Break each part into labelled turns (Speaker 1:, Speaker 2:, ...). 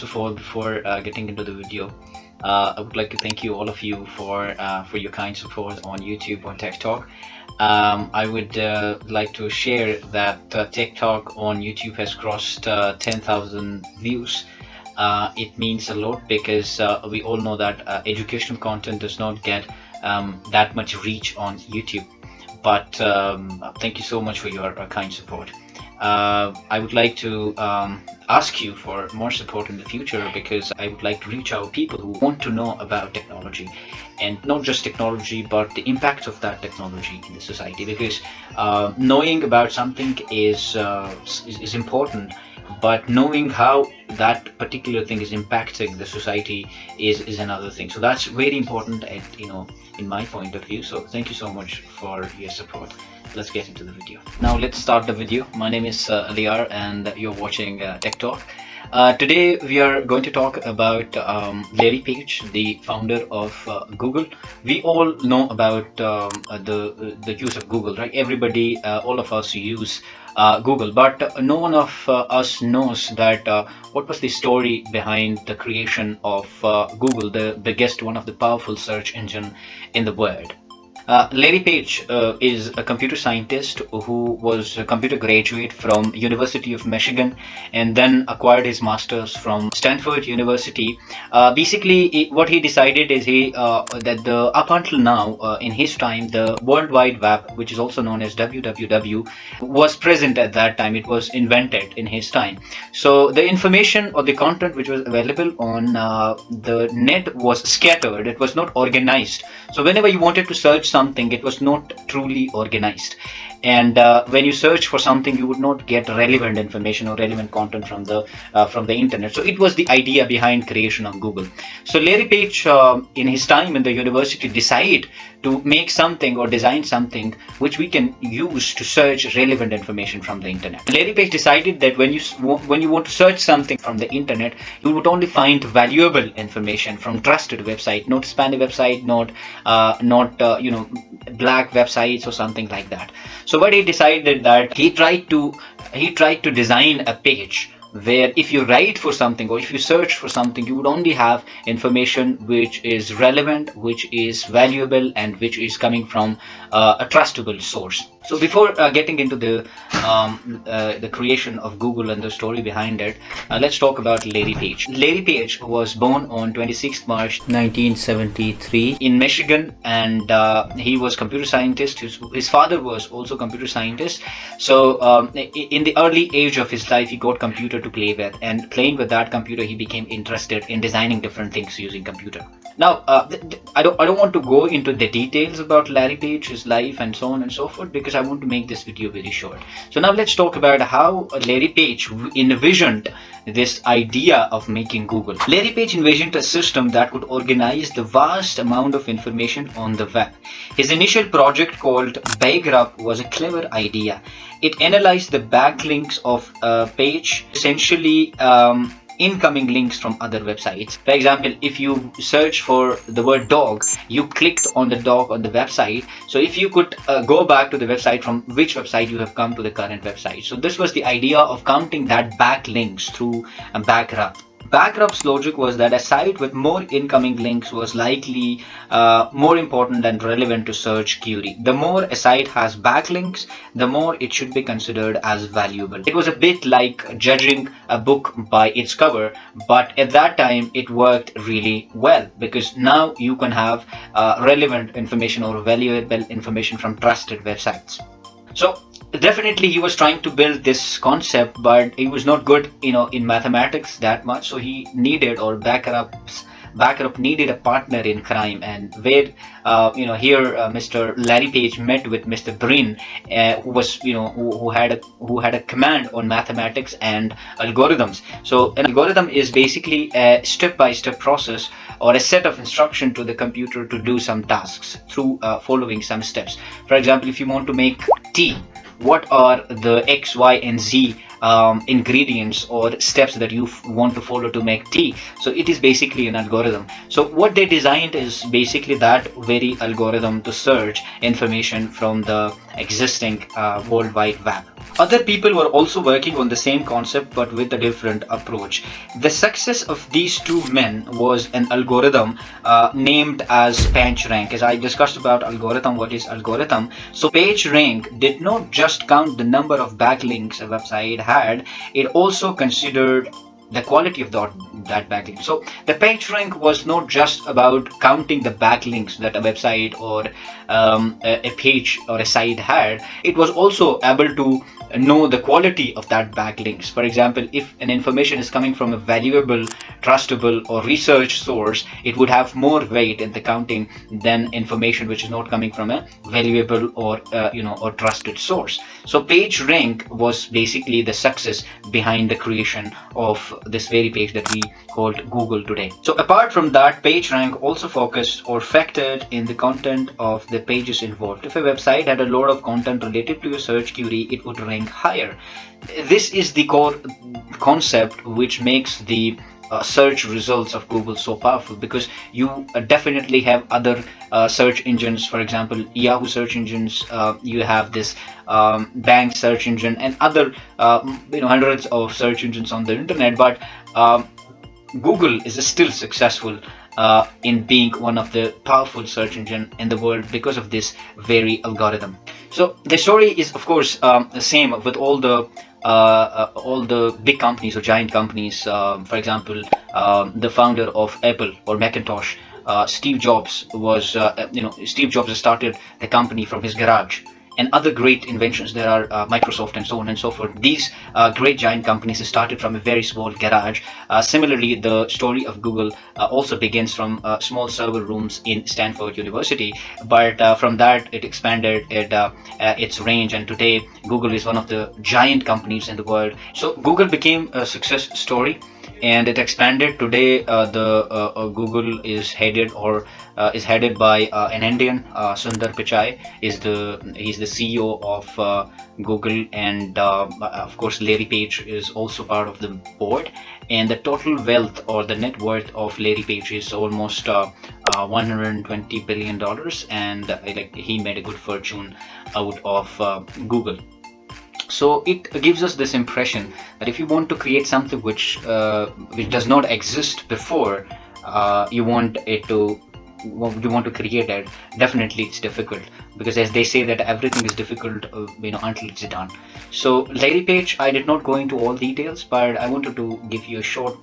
Speaker 1: of all, before getting into the video, I would like to thank you, all of you, for your kind support on YouTube, on TecTalk. I would like to share that TecTalk on YouTube has crossed 10,000 views. It means a lot because we all know that educational content does not get that much reach on YouTube. But thank you so much for your kind support. I would like to ask you for more support in the future, because I would like to reach out people who want to know about technology, and not just technology but the impact of that technology in the society, because knowing about something is important, but knowing how that particular thing is impacting the society is another thing. So that's very important, at, in my point of view. So thank you so much for your support. Let's get into the video. Now let's start the video. My name is Aliar and you're watching Tech Talk. Today we are going to talk about Larry Page, the founder of Google. We all know about the use of Google, right? Everybody, all of us use Google, but no one of us knows that what was the story behind the creation of Google, the biggest, one of the powerful search engine in the world. Larry Page is a computer scientist who was a computer graduate from University of Michigan and then acquired his master's from Stanford University. Basically, what he decided is that up until now, in his time, the World Wide Web, which is also known as WWW, was present at that time. It was invented in his time. So the information or the content which was available on the net was scattered. It was not organized. So whenever you wanted to search something, it was not truly organized, and when you search for something, you would not get relevant information or relevant content from the internet. So it was the idea behind creation of Google. So Larry Page, in his time in the university, decided to make something or design something which we can use to search relevant information from the internet. Larry Page decided that when you want to search something from the internet, you would only find valuable information from trusted website, not spammy website, not black websites or something like that. So what he decided, that he tried to design a page where if you write for something or if you search for something, you would only have information which is relevant, which is valuable, and which is coming from a trustable source. So before getting into the creation of Google and the story behind it, let's talk about Larry Page. Larry Page was born on 26th March 1973 in Michigan, and he was a computer scientist. His father was also a computer scientist. So in the early age of his life, he got computer to play with, and playing with that computer, he became interested in designing different things using computer. Now I don't want to go into the details about Larry Page, his life, and so on and so forth, because I want to make this video very short. So now let's talk about how Larry Page envisioned this idea of making Google. Larry Page envisioned a system that could organize the vast amount of information on the web. His initial project, called Backup, was a clever idea. It analyzed the backlinks of a page, essentially incoming links from other websites. For example, if you search for the word dog, you clicked on the dog on the website. So if you could go back to the website from which website you have come to the current website. So this was the idea of counting that backlinks through a backup. Backup's logic was that a site with more incoming links was likely more important and relevant to search query. The more a site has backlinks, the more it should be considered as valuable. It was a bit like judging a book by its cover, but at that time it worked really well, because now you can have relevant information or valuable information from trusted websites. So definitely he was trying to build this concept, but he was not good in mathematics that much. So he needed, or backup needed, a partner in crime, and where Mr. Larry Page met with Mr. Brin, who was who had a command on mathematics and algorithms. So an algorithm is basically a step-by-step process or a set of instruction to the computer to do some tasks through following some steps. For example, if you want to make tea, what are the X, Y, and Z ingredients or steps that you want to follow to make tea? So it is basically an algorithm. So what they designed is basically that very algorithm to search information from the existing World Wide Web. Other people were also working on the same concept but with a different approach. The success of these two men was an algorithm named as PageRank. As I discussed about algorithm, what is algorithm? So PageRank did not just count the number of backlinks a website had, it also considered the quality of that backlink. So the PageRank was not just about counting the backlinks that a website or a page or a site had. It was also able to know the quality of that backlinks. For example, if an information is coming from a valuable, trustable, or research source, it would have more weight in the counting than information which is not coming from a valuable or or trusted source. So PageRank was basically the success behind the creation of this very page that we called Google today. So apart from that, PageRank also focused or factored in the content of the pages involved. If a website had a lot of content related to your search query, it would rank higher. This is the core concept which makes the search results of Google so powerful, because you definitely have other search engines. For example, Yahoo search engines, you have this Bang search engine and other hundreds of search engines on the internet, but Google is still successful in being one of the powerful search engine in the world because of this very algorithm. So the story is, of course, the same with all the big companies or giant companies. For example, the founder of Apple or Macintosh, Steve Jobs was, Steve Jobs started the company from his garage. And other great inventions, there are Microsoft and so on and so forth. These great giant companies started from a very small garage. Similarly, the story of Google also begins from small server rooms in Stanford University, but from that it expanded its range, and today Google is one of the giant companies in the world. So Google became a success story and it expanded. Today the Google is headed by an Indian, Sundar Pichai. He's the CEO of Google, and of course Larry Page is also part of the board. And the total wealth or the net worth of Larry Page is almost $120 billion, and he made a good fortune out of Google. So it gives us this impression that if you want to create something which does not exist before, you want to create it. Definitely it's difficult, because as they say that everything is difficult until it's done. So Larry Page, I did not go into all details, but I wanted to give you a short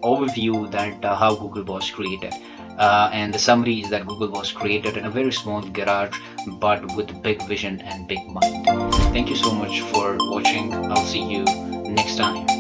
Speaker 1: overview that how Google was created. And the summary is that Google was created in a very small garage, but with big vision and big mind. Thank you so much for watching. I'll see you next time.